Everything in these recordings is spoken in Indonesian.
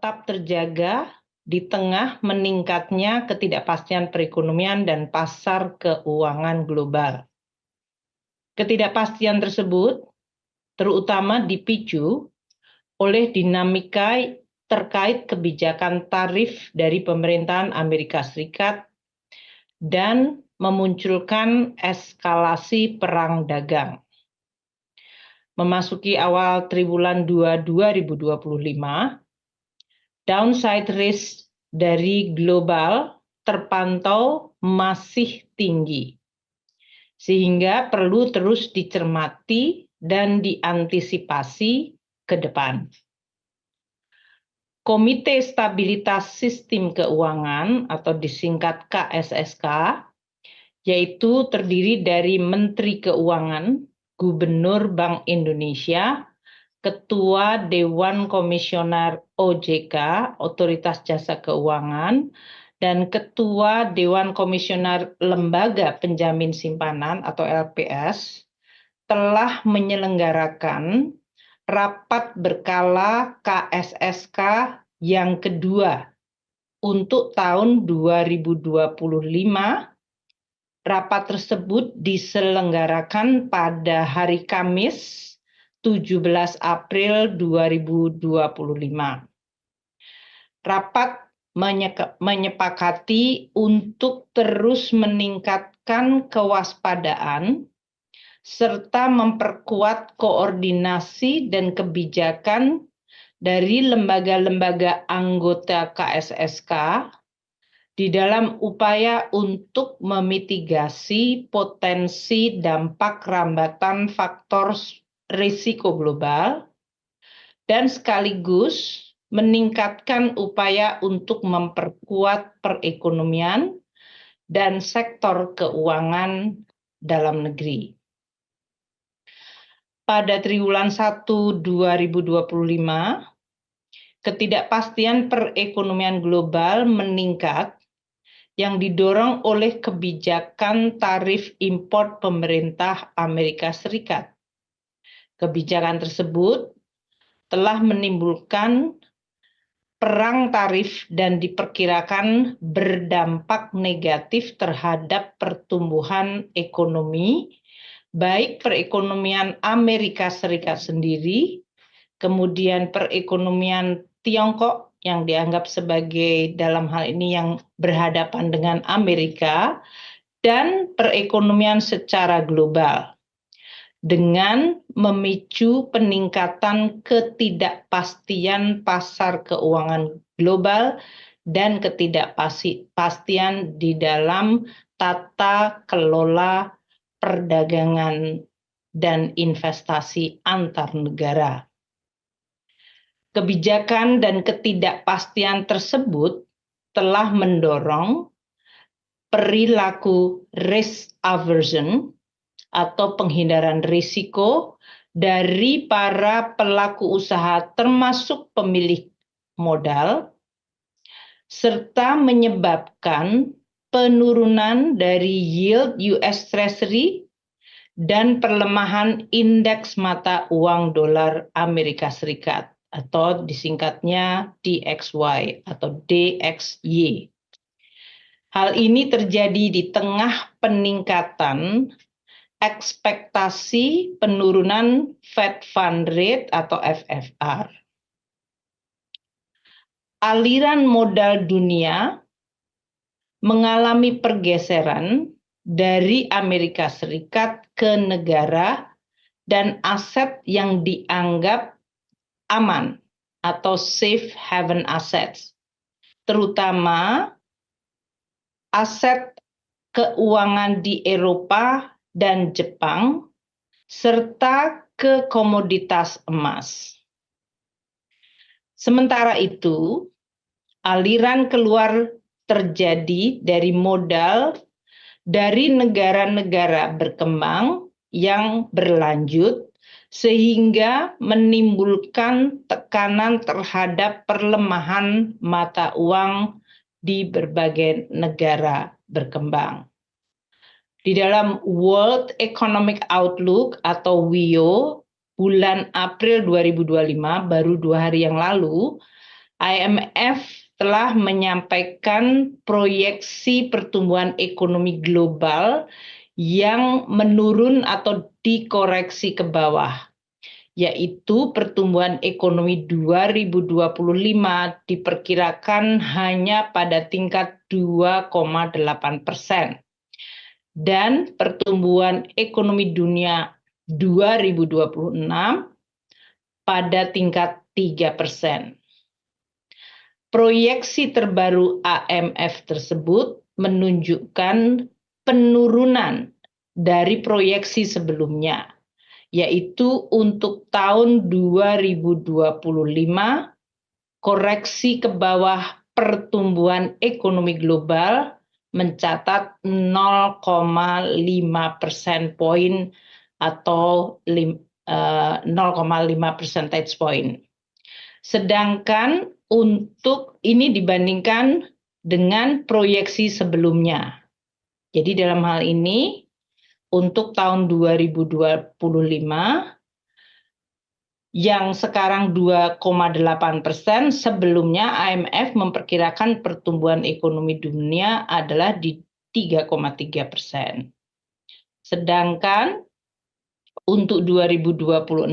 tetap terjaga di tengah meningkatnya ketidakpastian perekonomian dan pasar keuangan global. Ketidakpastian tersebut terutama dipicu oleh dinamika terkait kebijakan tarif dari pemerintahan Amerika Serikat dan memunculkan eskalasi perang dagang. Memasuki awal triwulan 2 2025, downside risk dari global terpantau masih tinggi, sehingga perlu terus dicermati dan diantisipasi ke depan. Komite Stabilitas Sistem Keuangan atau disingkat KSSK, yaitu terdiri dari Menteri Keuangan, Gubernur Bank Indonesia, Ketua Dewan Komisioner OJK, Otoritas Jasa Keuangan, dan Ketua Dewan Komisioner Lembaga Penjamin Simpanan atau LPS, telah menyelenggarakan rapat berkala KSSK yang kedua untuk tahun 2025. Rapat tersebut diselenggarakan pada hari Kamis 17 April 2025. Rapat menyepakati untuk terus meningkatkan kewaspadaan serta memperkuat koordinasi dan kebijakan dari lembaga-lembaga anggota KSSK di dalam upaya untuk memitigasi potensi dampak rambatan faktor risiko global dan sekaligus meningkatkan upaya untuk memperkuat perekonomian dan sektor keuangan dalam negeri. Pada triwulan 1 2025, ketidakpastian perekonomian global meningkat yang didorong oleh kebijakan tarif impor pemerintah Amerika Serikat. Kebijakan tersebut telah menimbulkan perang tarif dan diperkirakan berdampak negatif terhadap pertumbuhan ekonomi, baik perekonomian Amerika Serikat sendiri, kemudian perekonomian Tiongkok yang dianggap sebagai dalam hal ini yang berhadapan dengan Amerika, dan perekonomian secara global, dengan memicu peningkatan ketidakpastian pasar keuangan global dan ketidakpastian di dalam tata kelola perdagangan dan investasi antar negara. Kebijakan dan ketidakpastian tersebut telah mendorong perilaku risk aversion atau penghindaran risiko dari para pelaku usaha termasuk pemilik modal, serta menyebabkan penurunan dari yield US Treasury dan perlemahan indeks mata uang dolar Amerika Serikat atau disingkatnya DXY atau DXY. Hal ini terjadi di tengah peningkatan ekspektasi penurunan Fed Fund Rate atau FFR. Aliran modal dunia mengalami pergeseran dari Amerika Serikat ke negara dan aset yang dianggap aman atau safe haven assets, terutama aset keuangan di Eropa dan Jepang, serta ke komoditas emas. Sementara itu, aliran keluar terjadi dari modal dari negara-negara berkembang yang berlanjut, sehingga menimbulkan tekanan terhadap perlemahan mata uang di berbagai negara berkembang. Di dalam World Economic Outlook atau WEO bulan April 2025, baru 2 hari yang lalu, IMF telah menyampaikan proyeksi pertumbuhan ekonomi global yang menurun atau dikoreksi ke bawah, yaitu pertumbuhan ekonomi 2025 diperkirakan hanya pada tingkat 2,8%. Dan pertumbuhan ekonomi dunia 2026 pada tingkat 3%. Proyeksi terbaru IMF tersebut menunjukkan penurunan dari proyeksi sebelumnya, yaitu untuk tahun 2025, koreksi ke bawah pertumbuhan ekonomi global mencatat 0,5 persen poin atau 0,5 percentage point. Sedangkan untuk ini dibandingkan dengan proyeksi sebelumnya. Jadi dalam hal ini untuk tahun 2025 yang sekarang 2,8%, sebelumnya IMF memperkirakan pertumbuhan ekonomi dunia adalah di 3,3%. Sedangkan untuk 2026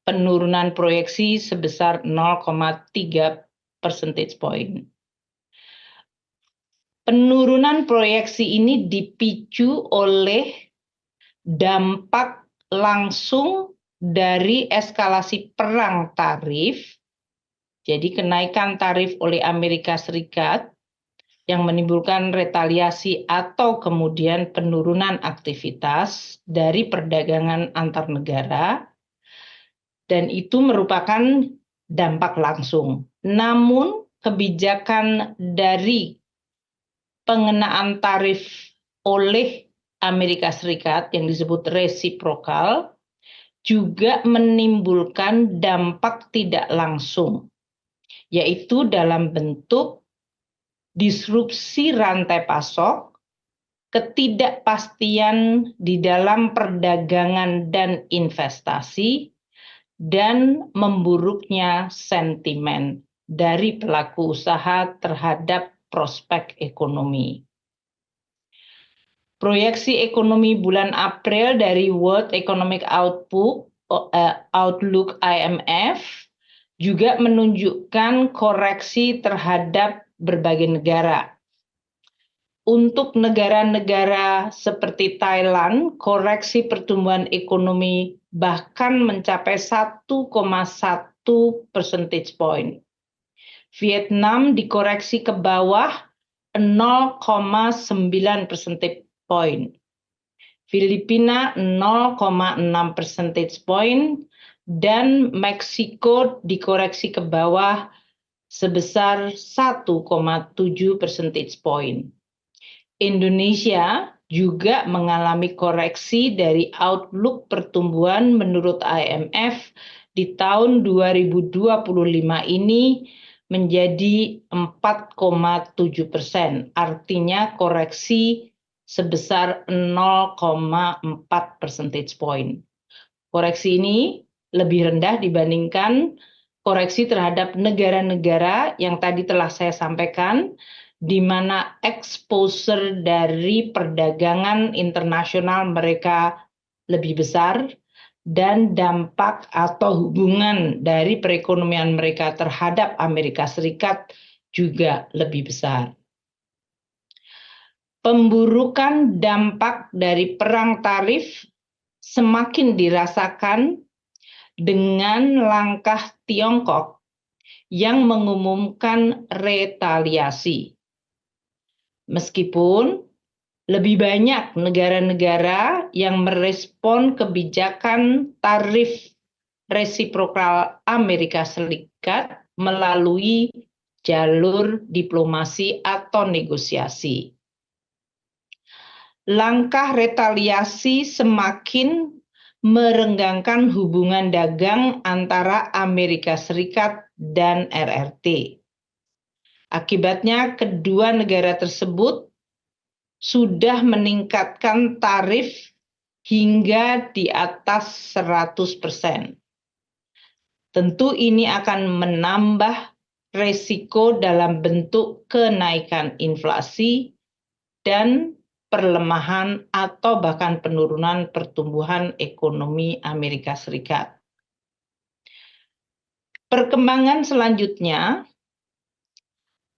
penurunan proyeksi sebesar 0,3 percentage point. Penurunan proyeksi ini dipicu oleh dampak langsung dari eskalasi perang tarif, jadi kenaikan tarif oleh Amerika Serikat yang menimbulkan retaliasi atau kemudian penurunan aktivitas dari perdagangan antar negara, dan itu merupakan dampak langsung. Namun kebijakan dari pengenaan tarif oleh Amerika Serikat yang disebut resiprokal juga menimbulkan dampak tidak langsung, yaitu dalam bentuk disrupsi rantai pasok, ketidakpastian di dalam perdagangan dan investasi, dan memburuknya sentimen dari pelaku usaha terhadap prospek ekonomi. Proyeksi ekonomi bulan April dari World Economic Outlook IMF juga menunjukkan koreksi terhadap berbagai negara. Untuk negara-negara seperti Thailand, koreksi pertumbuhan ekonomi bahkan mencapai 1,1 percentage point. Vietnam dikoreksi ke bawah 0,9 percentage point. Filipina 0,6 percentage point dan Meksiko dikoreksi ke bawah sebesar 1,7 percentage point. Indonesia juga mengalami koreksi dari outlook pertumbuhan menurut IMF di tahun 2025 ini menjadi 4,7%, artinya koreksi sebesar 0,4 percentage point. Koreksi ini lebih rendah dibandingkan koreksi terhadap negara-negara yang tadi telah saya sampaikan, di mana exposure dari perdagangan internasional mereka lebih besar dan dampak atau hubungan dari perekonomian mereka terhadap Amerika Serikat juga lebih besar. Pemburukan dampak dari perang tarif semakin dirasakan dengan langkah Tiongkok yang mengumumkan retaliasi. Meskipun lebih banyak negara-negara yang merespon kebijakan tarif resiprokal Amerika Serikat melalui jalur diplomasi atau negosiasi. Langkah retaliasi semakin merenggangkan hubungan dagang antara Amerika Serikat dan RRT. Akibatnya, kedua negara tersebut sudah meningkatkan tarif hingga di atas 100%. Tentu ini akan menambah resiko dalam bentuk kenaikan inflasi dan perlemahan atau bahkan penurunan pertumbuhan ekonomi Amerika Serikat. Perkembangan selanjutnya,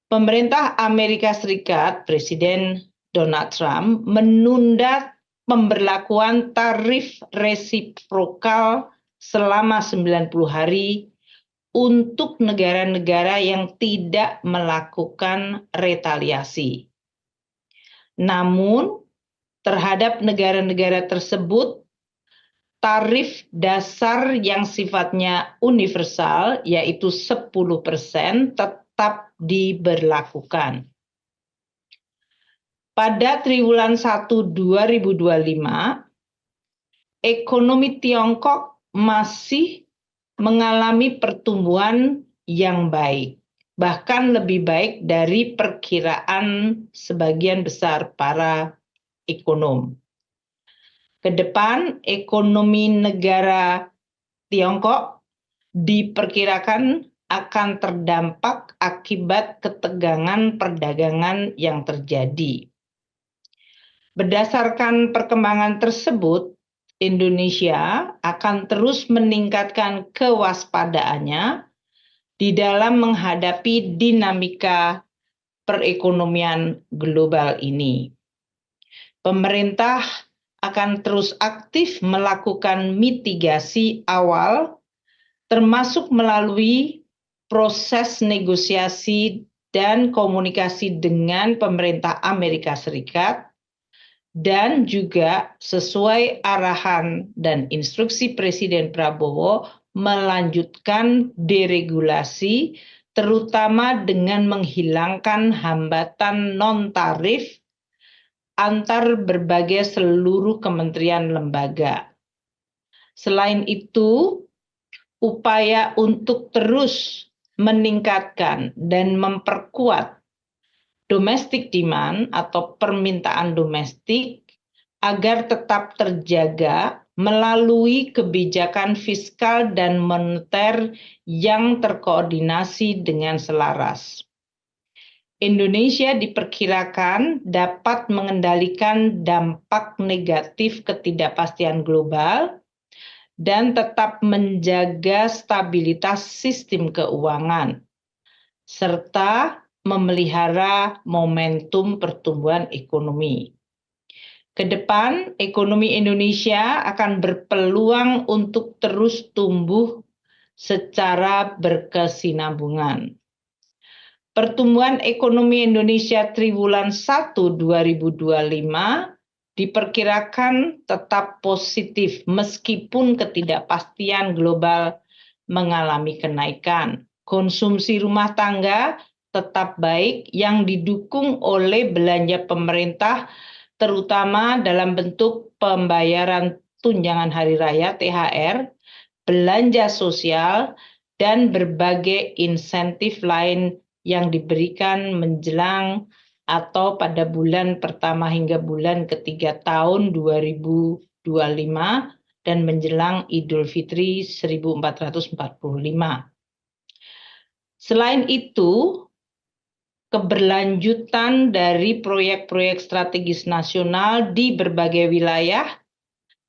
pemerintah Amerika Serikat, Presiden Donald Trump, menunda pemberlakuan tarif resiprokal selama 90 hari untuk negara-negara yang tidak melakukan retaliasi. Namun, terhadap negara-negara tersebut, tarif dasar yang sifatnya universal, yaitu 10%, tetap diberlakukan. Pada triwulan 1 2025, ekonomi Tiongkok masih mengalami pertumbuhan yang baik, bahkan lebih baik dari perkiraan sebagian besar para ekonom. Kedepan, ekonomi negara Tiongkok diperkirakan akan terdampak akibat ketegangan perdagangan yang terjadi. Berdasarkan perkembangan tersebut, Indonesia akan terus meningkatkan kewaspadaannya di dalam menghadapi dinamika perekonomian global ini. Pemerintah akan terus aktif melakukan mitigasi awal, termasuk melalui proses negosiasi dan komunikasi dengan pemerintah Amerika Serikat, dan juga sesuai arahan dan instruksi Presiden Prabowo melanjutkan deregulasi, terutama dengan menghilangkan hambatan non-tarif antar berbagai seluruh kementerian lembaga. Selain itu, upaya untuk terus meningkatkan dan memperkuat domestic demand atau permintaan domestik agar tetap terjaga melalui kebijakan fiskal dan moneter yang terkoordinasi dengan selaras. Indonesia diperkirakan dapat mengendalikan dampak negatif ketidakpastian global dan tetap menjaga stabilitas sistem keuangan, serta memelihara momentum pertumbuhan ekonomi. Kedepan, ekonomi Indonesia akan berpeluang untuk terus tumbuh secara berkesinambungan. Pertumbuhan ekonomi Indonesia triwulan 1 2025 diperkirakan tetap positif meskipun ketidakpastian global mengalami kenaikan. Konsumsi rumah tangga tetap baik yang didukung oleh belanja pemerintah, terutama dalam bentuk pembayaran tunjangan hari raya THR, belanja sosial, dan berbagai insentif lain yang diberikan menjelang atau pada bulan pertama hingga bulan ketiga tahun 2025 dan menjelang Idul Fitri 1445. Selain itu, keberlanjutan dari proyek-proyek strategis nasional di berbagai wilayah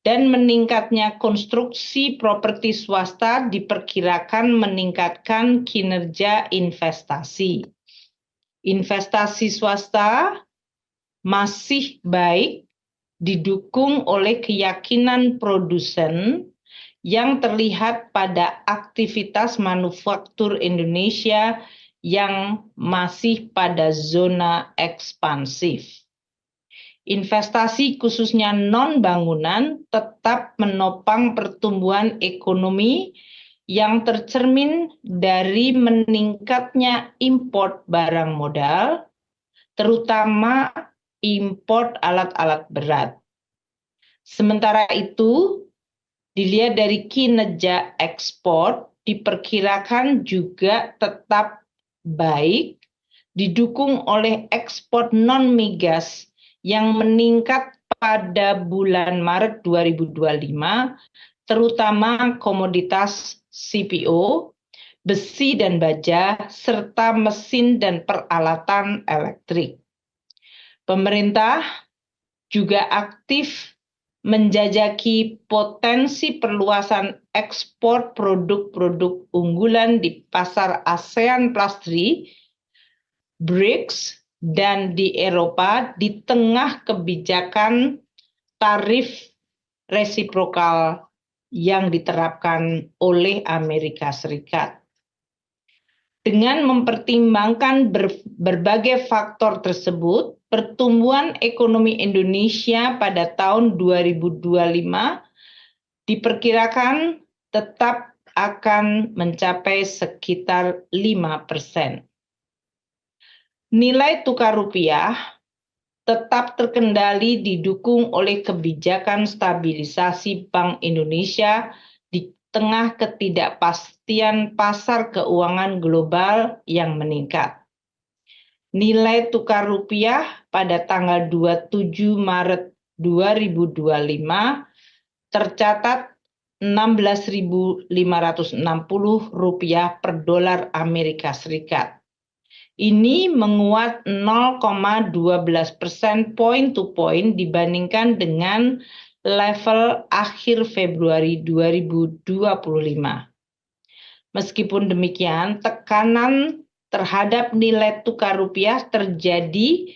dan meningkatnya konstruksi properti swasta diperkirakan meningkatkan kinerja investasi. Investasi swasta masih baik didukung oleh keyakinan produsen yang terlihat pada aktivitas manufaktur Indonesia yang masih pada zona ekspansif. Investasi khususnya non-bangunan tetap menopang pertumbuhan ekonomi yang tercermin dari meningkatnya impor barang modal, terutama impor alat-alat berat. Sementara itu, dilihat dari kinerja ekspor, diperkirakan juga tetap baik, didukung oleh ekspor non-migas yang meningkat pada bulan Maret 2025, terutama komoditas CPO, besi dan baja, serta mesin dan peralatan elektrik. Pemerintah juga aktif menjajaki potensi perluasan ekspor produk-produk unggulan di pasar ASEAN Plus 3, BRICS, dan di Eropa di tengah kebijakan tarif resiprokal yang diterapkan oleh Amerika Serikat. Dengan mempertimbangkan berbagai faktor tersebut, pertumbuhan ekonomi Indonesia pada tahun 2025 diperkirakan tetap akan mencapai sekitar 5%. Nilai tukar rupiah tetap terkendali didukung oleh kebijakan stabilisasi Bank Indonesia di tengah ketidakpastian pasar keuangan global yang meningkat. Nilai tukar rupiah pada tanggal 27 Maret 2025 tercatat Rp16.560 per dolar Amerika Serikat. Ini menguat 0,12% point to point dibandingkan dengan level akhir Februari 2025. Meskipun demikian, tekanan terhadap nilai tukar rupiah terjadi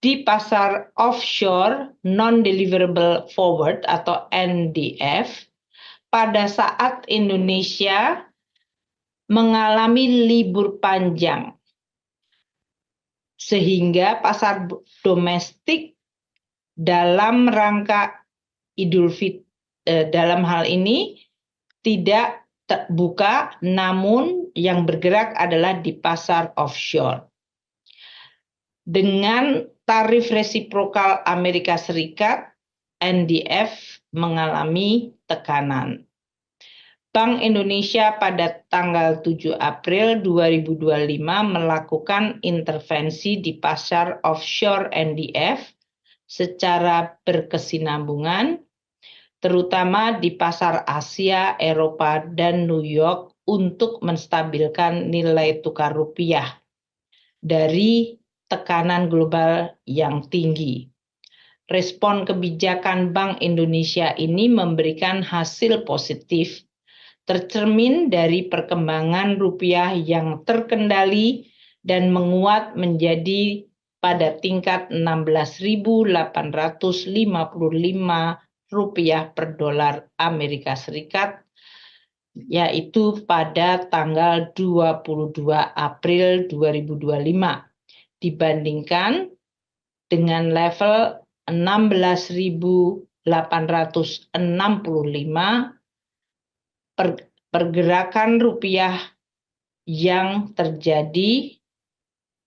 di pasar offshore non-deliverable forward atau NDF pada saat Indonesia mengalami libur panjang, sehingga pasar domestik dalam rangka Idul Fitri dalam hal ini tidak terbuka, namun yang bergerak adalah di pasar offshore. Dengan tarif resiprokal Amerika Serikat, NDF mengalami tekanan. Bank Indonesia pada tanggal 7 April 2025 melakukan intervensi di pasar offshore NDF secara berkesinambungan, terutama di pasar Asia, Eropa, dan New York untuk menstabilkan nilai tukar rupiah dari tekanan global yang tinggi. Respon kebijakan Bank Indonesia ini memberikan hasil positif, tercermin dari perkembangan rupiah yang terkendali dan menguat menjadi pada tingkat Rp16.855 per dolar Amerika Serikat, yaitu pada tanggal 22 April 2025, dibandingkan dengan level 16.865 pergerakan rupiah yang terjadi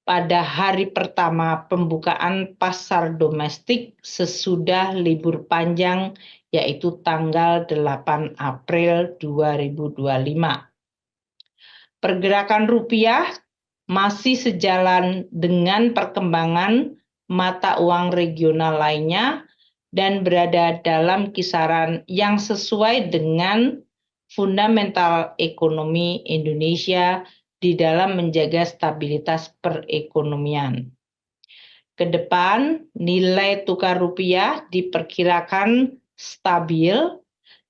pada hari pertama pembukaan pasar domestik sesudah libur panjang, yaitu tanggal 8 April 2025. Pergerakan rupiah masih sejalan dengan perkembangan mata uang regional lainnya dan berada dalam kisaran yang sesuai dengan fundamental ekonomi Indonesia di dalam menjaga stabilitas perekonomian. Kedepan, nilai tukar rupiah diperkirakan stabil,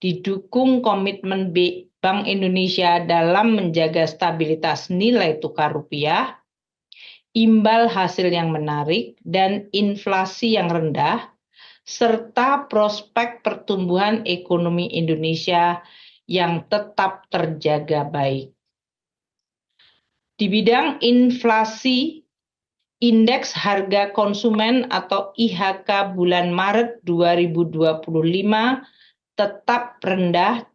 didukung komitmen Bank Indonesia dalam menjaga stabilitas nilai tukar rupiah, imbal hasil yang menarik, dan inflasi yang rendah, serta prospek pertumbuhan ekonomi Indonesia yang tetap terjaga baik. Di bidang inflasi, indeks harga konsumen atau IHK bulan Maret 2025 tetap rendah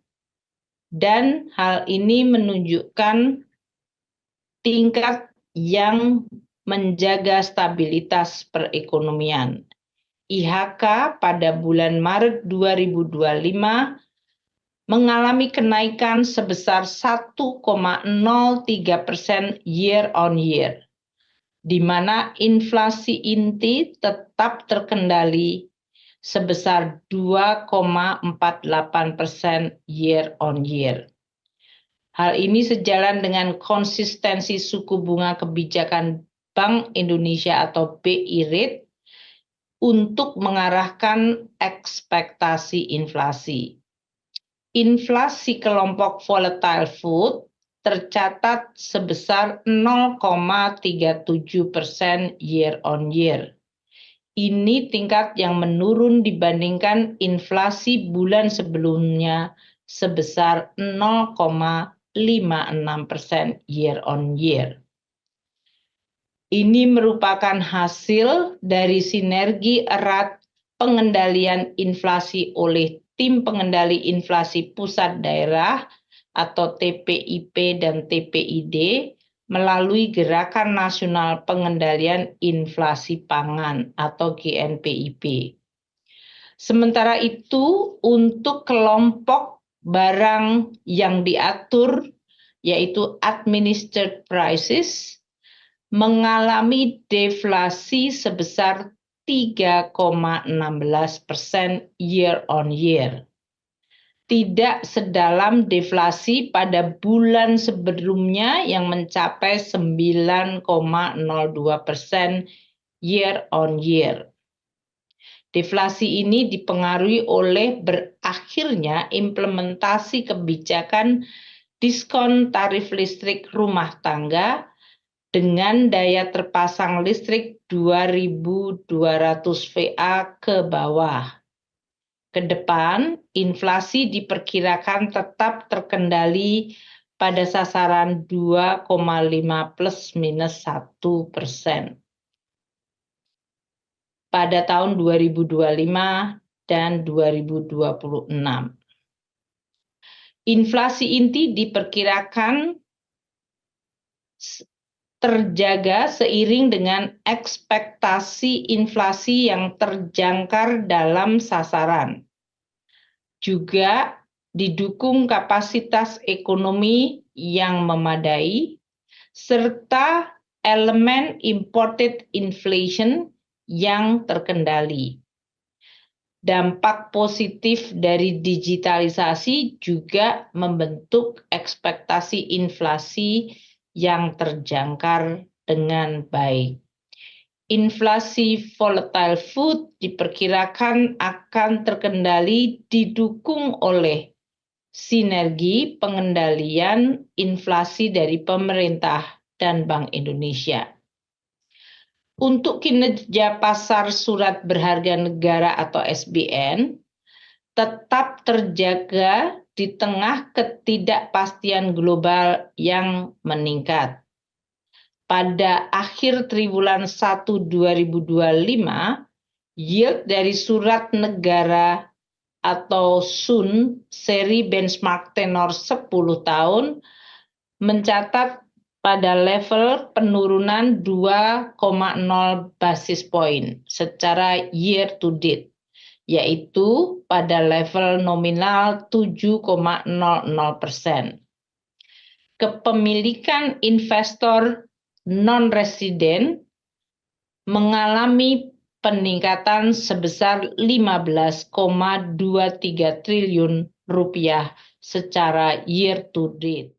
dan hal ini menunjukkan tingkat yang menjaga stabilitas perekonomian. IHK pada bulan Maret 2025 mengalami kenaikan sebesar 1,03% year on year, di mana inflasi inti tetap terkendali sebesar 2,48% year on year. Hal ini sejalan dengan konsistensi suku bunga kebijakan Bank Indonesia atau BI Rate untuk mengarahkan ekspektasi inflasi. Inflasi kelompok volatile food tercatat sebesar 0,37% year on year. Ini tingkat yang menurun dibandingkan inflasi bulan sebelumnya sebesar 0,56% year on year. Ini merupakan hasil dari sinergi erat pengendalian inflasi oleh Tim Pengendali Inflasi Pusat Daerah atau TPIP dan TPID melalui Gerakan Nasional Pengendalian Inflasi Pangan atau GNPIP. Sementara itu, untuk kelompok barang yang diatur, yaitu administered prices, mengalami deflasi sebesar 3,16% year on year. Tidak sedalam deflasi pada bulan sebelumnya yang mencapai 9,02% year on year. Deflasi ini dipengaruhi oleh berakhirnya implementasi kebijakan diskon tarif listrik rumah tangga dengan daya terpasang listrik 2.200 VA ke bawah. Ke depan, inflasi diperkirakan tetap terkendali pada sasaran 2,5 plus minus 1% pada tahun 2025 dan 2026. Inflasi inti diperkirakan terjaga seiring dengan ekspektasi inflasi yang terjangkar dalam sasaran. Juga didukung kapasitas ekonomi yang memadai, serta elemen imported inflation yang terkendali. Dampak positif dari digitalisasi juga membentuk ekspektasi inflasi yang terjangkar dengan baik. Inflasi volatile food diperkirakan akan terkendali didukung oleh sinergi pengendalian inflasi dari pemerintah dan Bank Indonesia. Untuk kinerja pasar surat berharga negara atau SBN, tetap terjaga di tengah ketidakpastian global yang meningkat. Pada akhir triwulan 1 2025, yield dari surat negara atau SUN seri benchmark tenor 10 tahun mencatat pada level penurunan 2,0 basis point secara year to date, yaitu pada level nominal 7,00%. Kepemilikan investor non-residen mengalami peningkatan sebesar 15,23 triliun rupiah secara year to date.